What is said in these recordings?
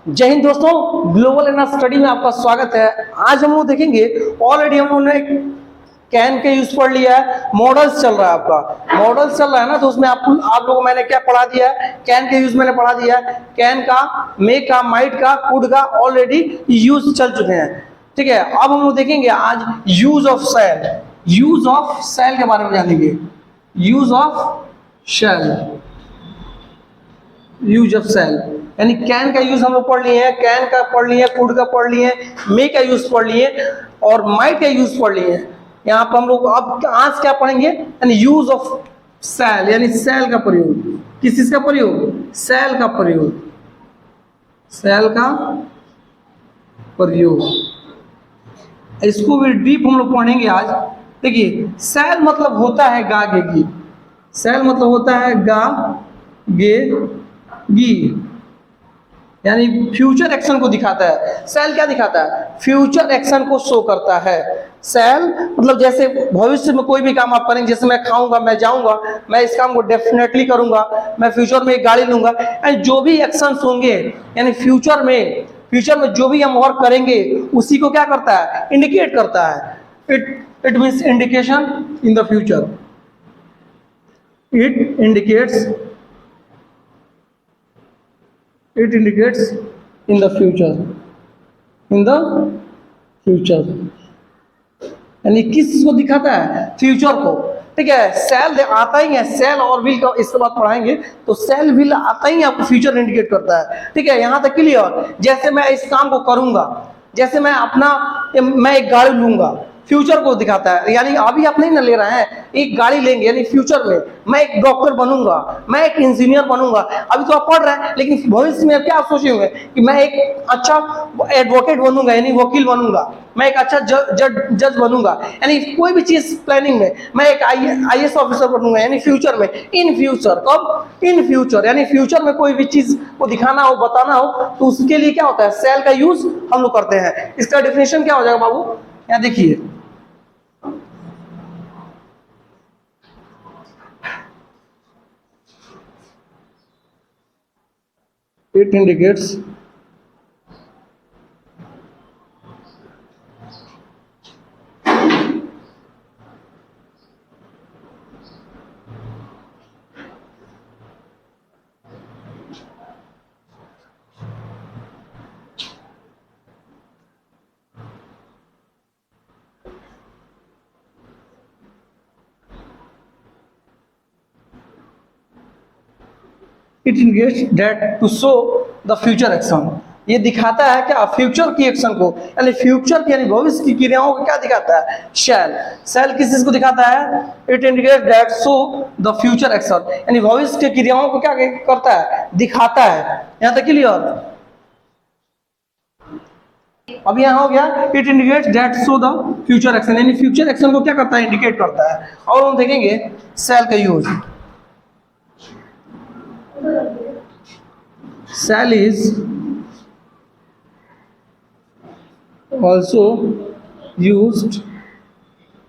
जय हिंद दोस्तों, global NR study में आपका स्वागत है। आज हम लोग देखेंगे, ऑलरेडी हम लोगों ने कैन के यूज पढ़ लिया है। मॉडल्स चल रहा है, आपका मॉडल्स चल रहा है ना, तो उसमें आप लोगों को मैंने क्या पढ़ा दिया है, कैन के यूज मैंने पढ़ा दिया है। कैन का, मेक का, माइट का, कुड का ऑलरेडी यूज चल चुके हैं। ठीक है, अब हम लोग देखेंगे आज use of shall. Use of shall के बारे में जानेंगे। Use of shall, use of shall यानी कैन का यूज हम लोग पढ़ लिए हैं, कैन का पढ़ लिए, कुड का पढ़ लिए, मे का यूज पढ़ लिए और माइट का यूज पढ़ लिए। यहाँ पर हम लोग अब आज क्या पढ़ेंगे, यानी यूज ऑफ सेल, यानी सेल का प्रयोग। किस चीज का प्रयोग? सेल का प्रयोग, सेल का प्रयोग। इसको भी डीप हम लोग पढ़ेंगे आज। देखिए, सेल मतलब होता है गा गे गी। सेल मतलब होता है गा गे गी, यानी फ्यूचर एक्शन को दिखाता है। सेल क्या दिखाता है? फ्यूचर एक्शन को शो करता है। सेल मतलब जैसे भविष्य में कोई भी काम आप करेंगे, जैसे मैं खाऊंगा, मैं जाऊंगा, मैं इस काम को डेफिनेटली करूंगा, मैं फ्यूचर में एक गाड़ी लूंगा, एंड जो भी एक्शंस होंगे, यानी फ्यूचर में जो भी हम वर्क करेंगे उसी को क्या करता है? इंडिकेट करता है। It means indication in the future. It indicates it indicates in the future, in the future, यानी किस चीज को दिखाता है? फ्यूचर को। ठीक है, सेल आता ही है, सेल और विल का इसके बाद पढ़ाएंगे, तो सेल विल आता ही आपको फ्यूचर इंडिकेट करता है। ठीक है, यहां तक क्लियर। जैसे मैं इस काम को करूंगा, जैसे मैं एक गाड़ी लूंगा, फ्यूचर को दिखाता है। यानी अभी आप नहीं ना ले रहे हैं, एक गाड़ी लेंगे, यानी फ्यूचर में मैं एक डॉक्टर बनूंगा, मैं एक इंजीनियर बनूंगा। अभी तो आप पढ़ रहे हैं, लेकिन भविष्य में क्या आप सोचे होंगे कि मैं एक अच्छा एडवोकेट बनूंगा, यानी वकील बनूंगा, मैं एक अच्छा जज बनूंगा, यानी कोई भी चीज प्लानिंग में मैं एक आईएएस ऑफिसर बनूंगा, यानी फ्यूचर में। इन फ्यूचर, कब? इन फ्यूचर, यानी फ्यूचर में कोई भी चीज को दिखाना हो, बताना हो, तो उसके लिए क्या होता है? सेल का यूज हम लोग करते हैं। इसका डेफिनेशन क्या हो जाएगा बाबू? यहाँ देखिए, it indicates that to show the future action। ये दिखाता है क्या? फ्यूचर की एक्शन को, यानी फ्यूचर की, यानी भविष्य की क्रियाओं को क्या दिखाता है? सेल किस चीज को दिखाता है? It indicate that show the future action, यानी भविष्य की क्रियाओं को क्या करता है? दिखाता है। यहां तक क्लियर? अब यहां हो गया, it indicate that show the future action, यानी फ्यूचर एक्शन को क्या करता है? इंडिकेट करता है। और हम देखेंगे सेल का use. Cell is also used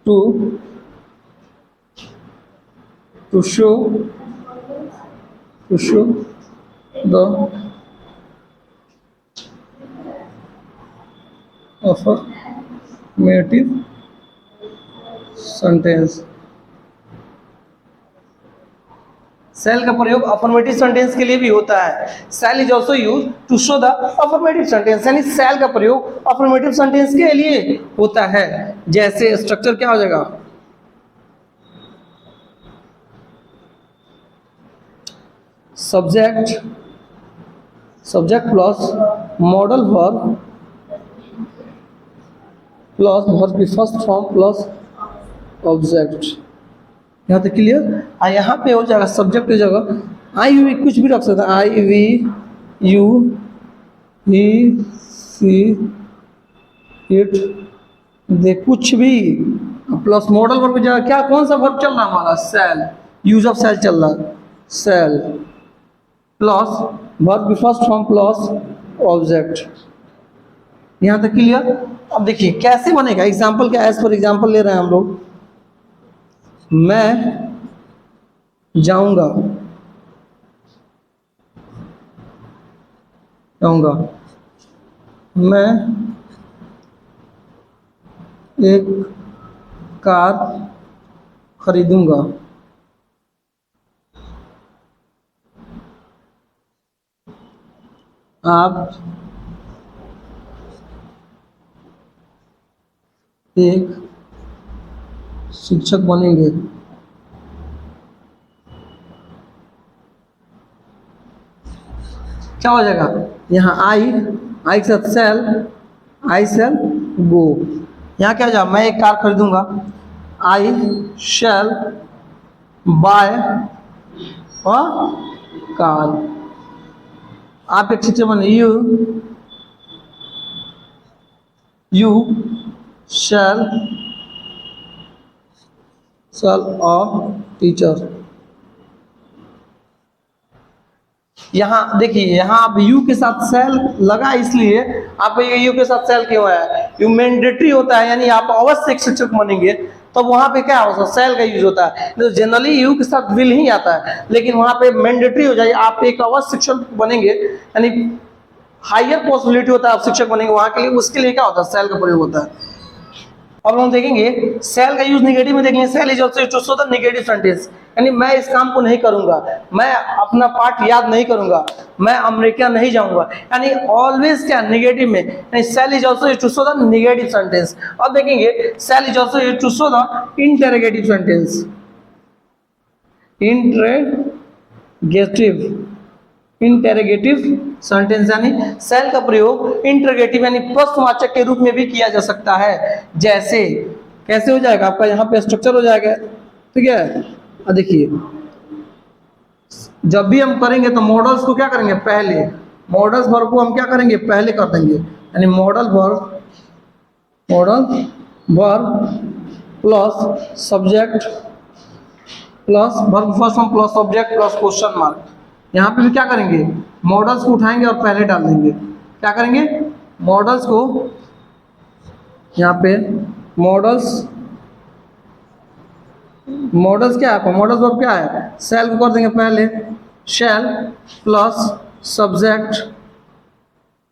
to show the affirmative sentence। Shall का प्रयोग अफर्मेटिव सेंटेंस के लिए भी होता है। Shall is also use to show the affirmative sentence, यानी सेल का प्रयोग अफर्मेटिव सेंटेंस के लिए होता है। जैसे स्ट्रक्चर क्या हो जाएगा? Subject plus modal verb plus verb की फर्स्ट फॉर्म प्लस ऑब्जेक्ट। यहाँ तक क्लियर? यहाँ पे हो जाएगा सब्जेक्ट की जगह आई वी कुछ भी रख सकते हैं, I we you he she it they, कुछ भी। प्लस मॉडल वर्ब की जगह क्या, कौन सा वर्ब चल रहा है हमारा? सेल। यूज ऑफ सेल चल रहा है, सेल प्लस वर्ब की फर्स्ट फॉर्म प्लस ऑब्जेक्ट। यहाँ तक क्लियर? अब देखिए कैसे बनेगा, एग्जाम्पल क्या, एज पर एग्जाम्पल ले रहे हैं हम लोग। मैं जाऊंगा, मैं एक कार खरीदूंगा। आप एक शिक्षक बनेंगे। क्या हो जाएगा यहाँ आई के साथ सेल, आई सेल गो। यहाँ क्या हो जाएगा, मैं एक कार खरीदूंगा, I shall buy a car. आप एक शिक्षक बने, यू शैल अ टीचर। यहाँ देखिए, यहाँ आप यू के साथ सेल लगा, इसलिए आप ये यू के साथ सेल क्यों है, यू मैंडेटरी होता है, यानी आप अवश्य एक शिक्षक बनेंगे, तो वहां पे क्या होता है, सेल का यूज होता है। तो जनरली यू के साथ विल ही आता है, लेकिन वहां पे मैंडेटरी हो जाए, आप एक अवश्य शिक्षक बनेंगे, यानी हायर पॉसिबिलिटी होता है आप शिक्षक बनेंगे, वहां के लिए उसके लिए क्या होता है, सेल का प्रयोग होता है। अब हम देखेंगे सेल का यूज निगेटिव में देखेंगे, shall is also used to show the negative sentence, यानी मैं इस काम को नहीं करूंगा, मैं अपना पाठ याद नहीं करूंगा, मैं अमेरिका नहीं जाऊंगा, यानी ऑलवेज क्या नेगेटिव में, यानी shall is also used to show the negative sentence. अब देखेंगे shall is also used to show the interrogative sentence. Interrogative sentence यानी सेल का प्रयोग इंटरोगेटिव यानी प्रश्नवाचक के रूप में भी किया जा सकता है। जैसे कैसे हो जाएगा, आपका यहाँ पे स्ट्रक्चर हो जाएगा, ठीक है। अब देखिए, जब भी हम करेंगे तो मॉडल्स को क्या करेंगे, पहले मॉडल्स वर्ब को हम क्या करेंगे, पहले कर देंगे, यानी model verb plus subject plus verb first form plus subject plus question mark. यहाँ पे भी क्या करेंगे, मॉडल्स को उठाएंगे और पहले डाल देंगे। क्या करेंगे, मॉडल्स को, यहाँ पे मॉडल्स क्या है, मॉडल्स वर्ब क्या है, सेल को कर देंगे पहले, shall plus subject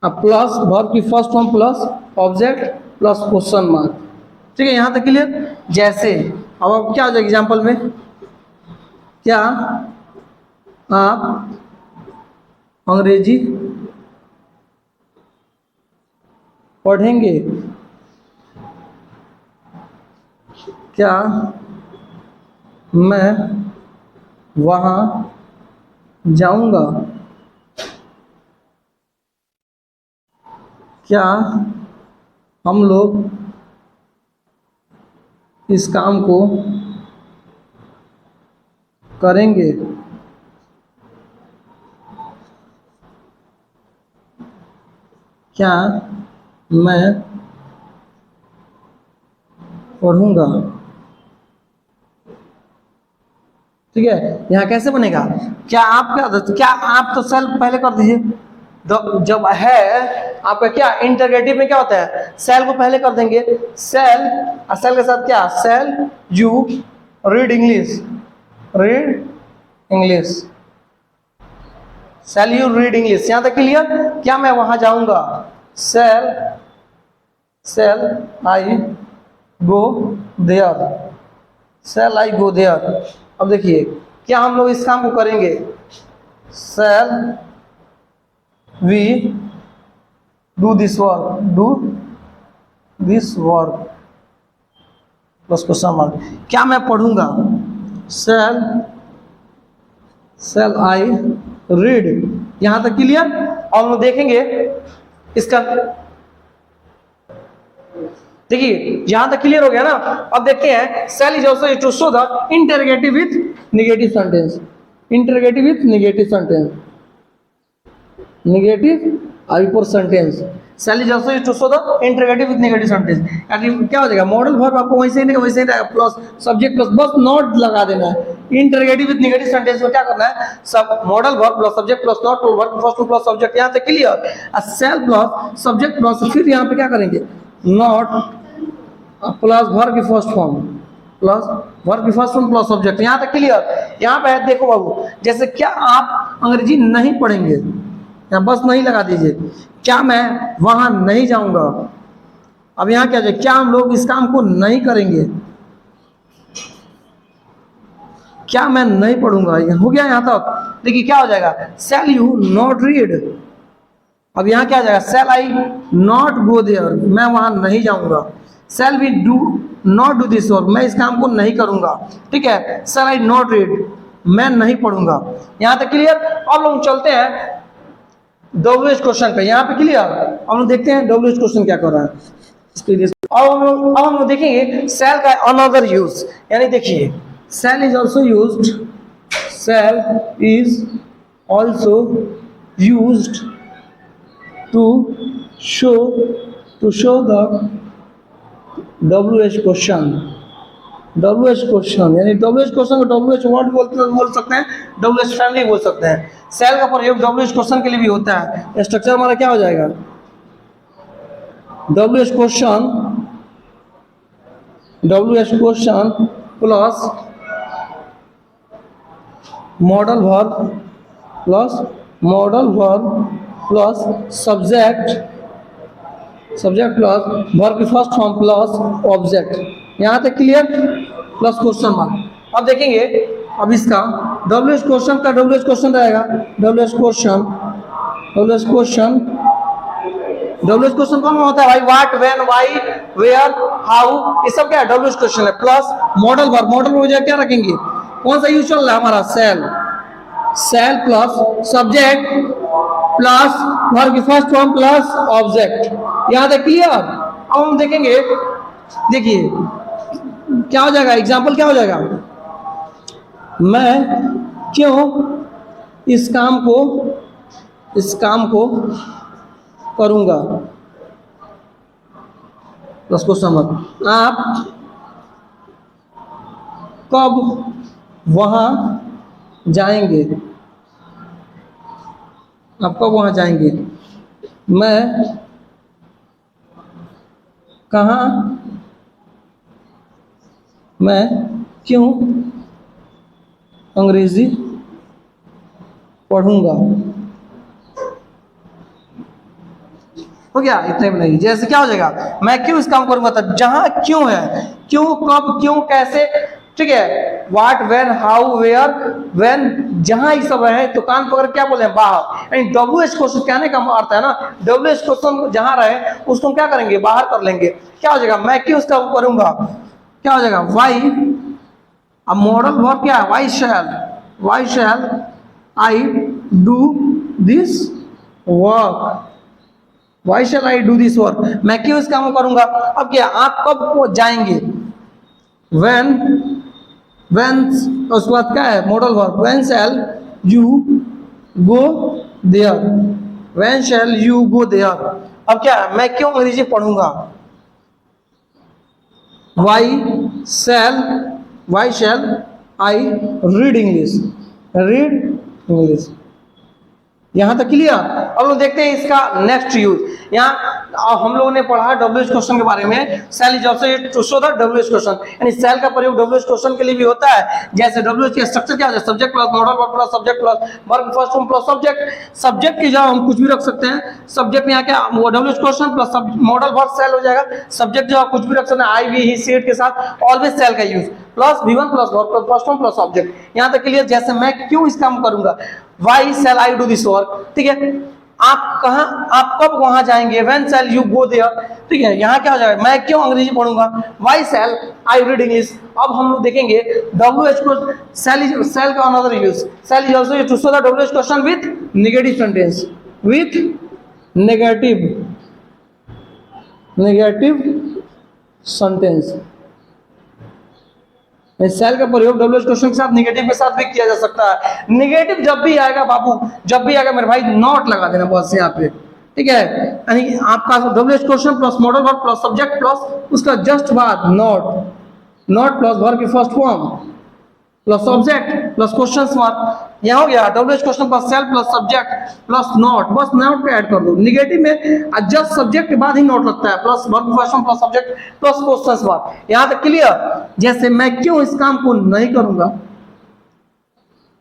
plus verb की first form plus object plus question mark. ठीक है, यहाँ तक क्लियर। जैसे अब क्या हो जाएगा एग्जाम्पल में, क्या आप अंग्रेजी पढ़ेंगे, क्या मैं वहाँ जाऊँगा, क्या हम लोग इस काम को करेंगे, क्या मैं पढ़ूंगा। ठीक है, यहाँ कैसे बनेगा, क्या आप तो सेल पहले कर दीजिए, जब है आपका क्या इंटरगेटिव में क्या होता है, सेल को पहले कर देंगे, सेल के साथ क्या, shall you read English, shall you read English. यहां तक क्लियर। क्या मैं वहां जाऊंगा, shall I go there, shall I go there. अब देखिए, क्या हम लोग इस काम को करेंगे, shall we do this work plus question mark. क्या मैं पढ़ूंगा, सेल आई रीड। यहां तक क्लियर। और हम देखेंगे इसका, देखिए यहां तक क्लियर हो गया ना। अब देखते हैं shall is also used to show the interrogative with negative sentence, interrogative with negative sentence, negative before sentence. Shall is also used to show the interrogative with negative sentence. यानी क्या हो जाएगा, मॉडल वर्ब आपको वैसे ही वैसे ही plus subject plus बस not लगा देना है। इंटरोगेटिव विथ नेगेटिव सेंटेंस में क्या करना है, सब modal verb plus subject plus not verb first plus subject. यहां तक clear. Shall plus subject plus फिर यहां पे क्या करेंगे, नॉट प्लस वर्ब की फर्स्ट फॉर्म प्लस सब्जेक्ट। यहां तक क्लियर। यहां पे देखो बाबू, जैसे क्या आप अंग्रेजी नहीं पढ़ेंगे, यहाँ बस नहीं लगा दीजिए, क्या मैं वहां नहीं जाऊंगा। अब यहां क्या जाए, क्या हम लोग इस काम को नहीं करेंगे, क्या मैं नहीं पढ़ूंगा। हो गया यहां तक। देखिए क्या हो जाएगा, शैल यू नॉट रीड। अब यहां क्या आ जाएगा, शैल आई नॉट गो देयर, मैं वहां नहीं जाऊंगा। Shall we do not do this work, मैं इस काम को नहीं करूंगा। ठीक है, शैल आई नॉट रीड, मैं नहीं पढ़ूंगा। यहां तक क्लियर। अब लोग चलते हैं डब्ल्यूएच क्वेश्चन पे, यहां पे क्लियर। अब हम देखते हैं डब्ल्यूएच क्वेश्चन क्या कर रहा है। अब हम लोग देखेंगे सेल का अनदर यूज, यानी देखिए shall is also used, shall is also used to show the WH question. WH question यानी डब्ल्यूएच क्वेश्चन को डब्ल्यूएच वर्ड बोल सकते हैं, डब्ल्यूएच फैमिली बोल सकते हैं। सेल का प्रयोग डब्ल्यूएच क्वेश्चन के लिए भी होता है। स्ट्रक्चर हमारा क्या हो जाएगा, WH question plus modal verb plus subject plus verb की फर्स्ट फॉर्म प्लस ऑब्जेक्ट। यहाँ तक क्लियर, प्लस क्वेश्चन मार्क। अब देखेंगे, अब इसका डब्ल्यूएच क्वेश्चन का डब्ल्यूएच क्वेश्चन रहेगा, डब्ल्यूएच क्वेश्चन कौन होता है भाई, what, when, why, where, how, ये सब क्या है डब्ल्यूएच क्वेश्चन है। प्लस मॉडल वर्ब हो जाए, क्या रखेंगे, कौन सा यूज चल रहा है हमारा, shall plus subject plus verb की फर्स्ट फॉर्म प्लस ऑब्जेक्ट। यहां तक क्लियर। अब हम देखेंगे, देखिए क्या हो जाएगा, एग्जाम्पल क्या हो जाएगा, मैं क्यों इस काम को करूंगा, प्लस क्वेश्चन मार्क। आप कब वहां जाएंगे, आप कब वहां जाएंगे, मैं कहाँ, मैं क्यों अंग्रेजी पढ़ूंगा। हो गया, इतने में नहीं। जैसे क्या हो जाएगा, मैं क्यों इस काम करूंगा, तब जहां क्यों है, क्यों, कब, क्यों, कैसे, ठीक है, what, when, how, where, when, जहां ये सब है, तो कान पकड़ क्या बोले, बाहर। यानी डब्ल्यूएच क्वेश्चन कहने का अर्थ है ना, डब्ल्यूएच क्वेश्चन जहां रहे उसको क्या करेंगे, बाहर कर लेंगे। क्या हो जाएगा, मैं क्यों इसका करूंगा, क्या हो जाएगा, वाई। अब मॉडल वर्ब क्या है, why shall I do this work, why shall I do this work, मैं क्यों इस काम को करूंगा। अब क्या, आप कब जाएंगे, when, उसके बाद क्या है, modal verb, when shall you go there, when shall you go there। अब क्या है, मैं क्यों अंग्रेजी पढ़ूंगा, why shall I read English। यहां तक क्लियर। अब लोग देखते हैं इसका नेक्स्ट यूज। यहाँ हम लोगों ने पढ़ा डब्ल्यूएच क्वेश्चन के बारे में, shall is also to show the WH question, यानी सेल का प्रयोग डब्ल्यूएच क्वेश्चन के लिए भी होता है। जैसे डब्ल्यूएच का स्ट्रक्चर क्या है, subject plus modal verb plus subject plus verb first form plus subject की जगह हम कुछ भी रख सकते हैं। सब्जेक्ट में यहाँ क्या, वो WH question plus modal verb shall हो जाएगा। सब्जेक्ट जो कुछ भी रख सकते हैं, I, we, he, she, it के साथ ऑलवेज सेल का use, plus V1 plus verb plus first form plus object. यहाँ तक क्लियर। जैसे मैं क्यों इस काम करूंगा, why shall I do this work, ठीक है। आप कब वहां जाएंगे, when shall you go there, ठीक है। यहाँ क्या हो जाएगा, मैं क्यों अंग्रेजी पढ़ूंगा, why shall I read English. अब हम लोग देखेंगे डब्ल्यूएच को, सेल का another use, shall is also to show the WH question with negative sentence, with negative sentence. Shall का प्रयोग डब्ल्यूएच क्वेश्चन के साथ नेगेटिव के साथ भी किया जा सकता है। नेगेटिव जब भी आएगा बाबू, जब भी आएगा मेरे भाई, नॉट लगा देना बस यहाँ पे, ठीक है। यानी आपका WH question plus modal verb plus subject plus उसका जस्ट बाद नॉट प्लस वर्ब की first form plus object plus question mark. यहाँ हो गया WH question plus shall plus subject plus not, बस नॉट पे ऐड कर दो। निगेटिव में जस्ट सब्जेक्ट के बाद ही नॉट लगता है, plus verb first form plus subject plus question mark. यहाँ तक क्लियर। जैसे मैं क्यों इस काम को नहीं करूंगा,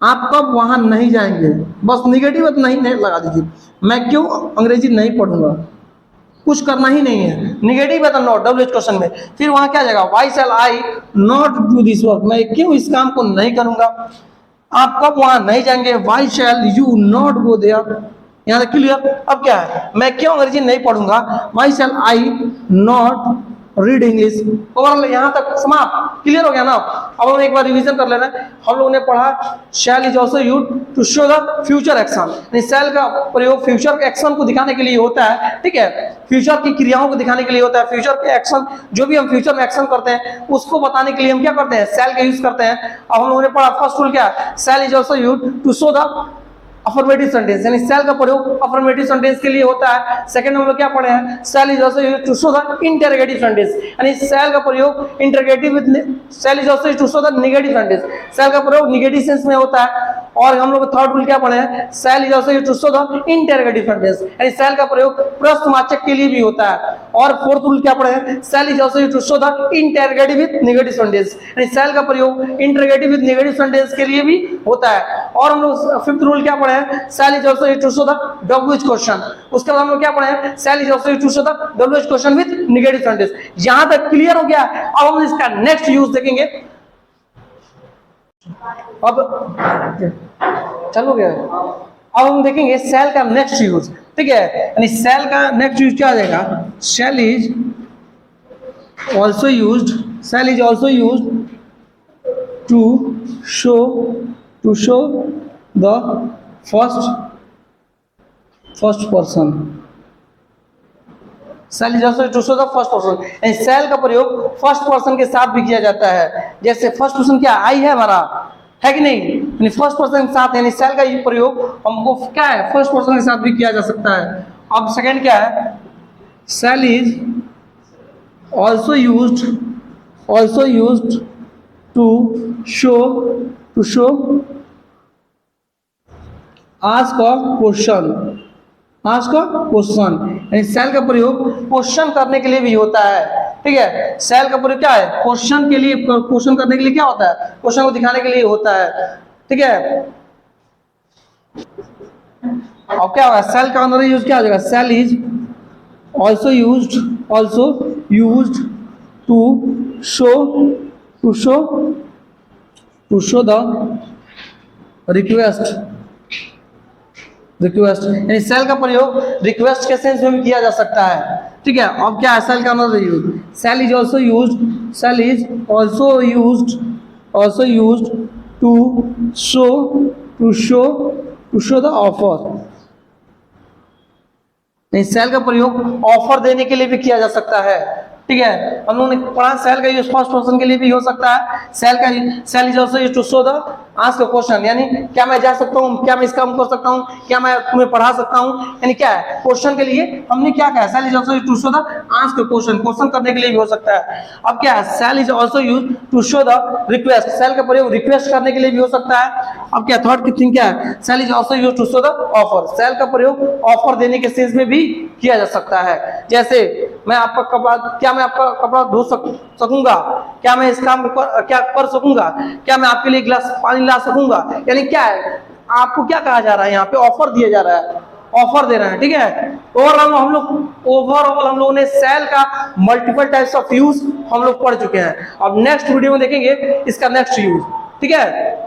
आप कब वहां नहीं जाएंगे, बस निगेटिव नहीं लगा दीजिए। मैं क्यों अंग्रेजी नहीं पढ़ूंगा, कुछ करना ही नहीं है, निगेटिव है तो नॉट, डब्ल्यू क्वेश्चन में। फिर वहां क्या जाएगा, why shall I not do this work, मैं क्यों इस काम को नहीं करूंगा। आप कब वहां नहीं जाएंगे, why shall you not go there, यहाँ तक क्लियर। अब क्या है, मैं क्यों अंग्रेजी नहीं पढ़ूंगा, why shall I not read English. Overall यहाँ तक समाप्त, क्लियर हो गया ना। अब हम एक बार रिवीजन कर ले रहे हैं। हम लोगों ने पढ़ा shall is also used to show the future action, यानी शैल का प्रयोग फ्यूचर एक्शन को दिखाने के लिए होता है, ठीक है, फ्यूचर की क्रियाओं को दिखाने के लिए होता है। फ्यूचर के एक्शन, जो भी हम फ्यूचर में एक्शन करते हैं उसको बताने के लिए हम क्या करते हैं, शैल का यूज करते हैं। अब हम लोगों ने पढ़ा फर्स्ट रूल क्या है, shall is also used to show the affirmative sentence, यानी शैल का प्रयोग अफर्मेटिव सेंटेंस के लिए होता है। सेकंड हम लोग क्या पढ़े हैं, shall is also used to show the interrogative sentence, यानी शैल का प्रयोग interrogative with shall is also used to show the negative sentence, shall का प्रयोग नेगेटिव सेंस में होता है। और हम लोग थर्ड रूल क्या पढ़े हैं, shall is also used to show the interrogative sentence, यानी शैल का प्रयोग प्रश्नवाचक के लिए भी होता है। और फोर्थ रूल क्या पढ़े हैं, shall is also used to show the interrogative with negative sentence, यानी शैल का प्रयोग इंटरोगेटिव विद नेगेटिव सेंटेंस के लिए भी होता है। और हम लोग फिफ्थ रूल क्या पढ़े हैं, shall is also used to show the WH question. उसके बाद हम लोग क्या पढ़े हैं, shall is also used to show the WH question with negative sentence. यहां तक क्लियर हो गया। अब हम इसका नेक्स्ट यूज देखेंगे। अब चलो गया, अब हम देखेंगे शैल का नेक्स्ट यूज, ठीक है, यानी शैल का नेक्स्ट यूज क्या आ जाएगा, shall is also used, shall is also used to show the first person, shall is also to show the first person, यानी शैल का प्रयोग फर्स्ट पर्सन के साथ भी किया जाता है। जैसे फर्स्ट पर्सन क्या आई है हमारा, है कि नहीं, यानी फर्स्ट पर्सन के साथ, यानी शैल का ये प्रयोग हमको क्या है, फर्स्ट पर्सन के साथ भी किया जा सकता है। अब सेकंड क्या है, shall is also used to show ask a question, यानी शैल का प्रयोग क्वेश्चन करने के लिए भी होता है, ठीक है। शैल का प्रयोग क्या है, क्वेश्चन के लिए, क्वेश्चन करने के लिए क्या होता है, क्वेश्चन को दिखाने के लिए होता है, ठीक है। अब क्या होगा, शैल का अंदर यूज क्या हो जाएगा, shall is also used to show the request, यानी शैल का प्रयोग रिक्वेस्ट के सेंस में भी किया जा सकता है, ठीक है। अब क्या है, शैल का another use, shall is also used to show the offer, नहीं शैल का प्रयोग ऑफर देने के लिए भी किया जा सकता है, ठीक है। हम लोगों ने पढ़ा शैल का यूज फर्स्ट पर्सन के लिए भी हो सकता है। Shall is also used to show the ask a question, यानी क्या मैं जा सकता हूँ, क्या मैं इस काम कर सकता हूँ, क्या मैं तुम्हें पढ़ा सकता हूँ, यानी क्या है, क्वेश्चन के लिए हमने क्या कहा, shall is also used to show the ask a question, question करने के लिए भी हो सकता है। अब क्या है, shall is also used to show the request, shall का प्रयोग रिक्वेस्ट करने के लिए भी हो सकता है। अब क्या थर्ड थिंग क्या है, shall is also used to show the offer, shall का प्रयोग ऑफर देने के सेंस में भी किया जा सकता है। जैसे मैं आपका कपड़ा, क्या मैं आपका कपड़ा धो सकूंगा, क्या मैं इस काम को क्या कर सकूंगा, क्या मैं आपके लिए गिलास पानी ला सकूंगा, यानी क्या है, आपको क्या कहा जा रहा है, यहाँ पे ऑफर दिया जा रहा है, ऑफर दे रहे हैं, ठीक है। ओवरऑल हम लोगों ने शैल का मल्टीपल टाइप्स ऑफ यूज हम लोग पढ़ चुके हैं। अब नेक्स्ट वीडियो में देखेंगे इसका नेक्स्ट यूज, ठीक है।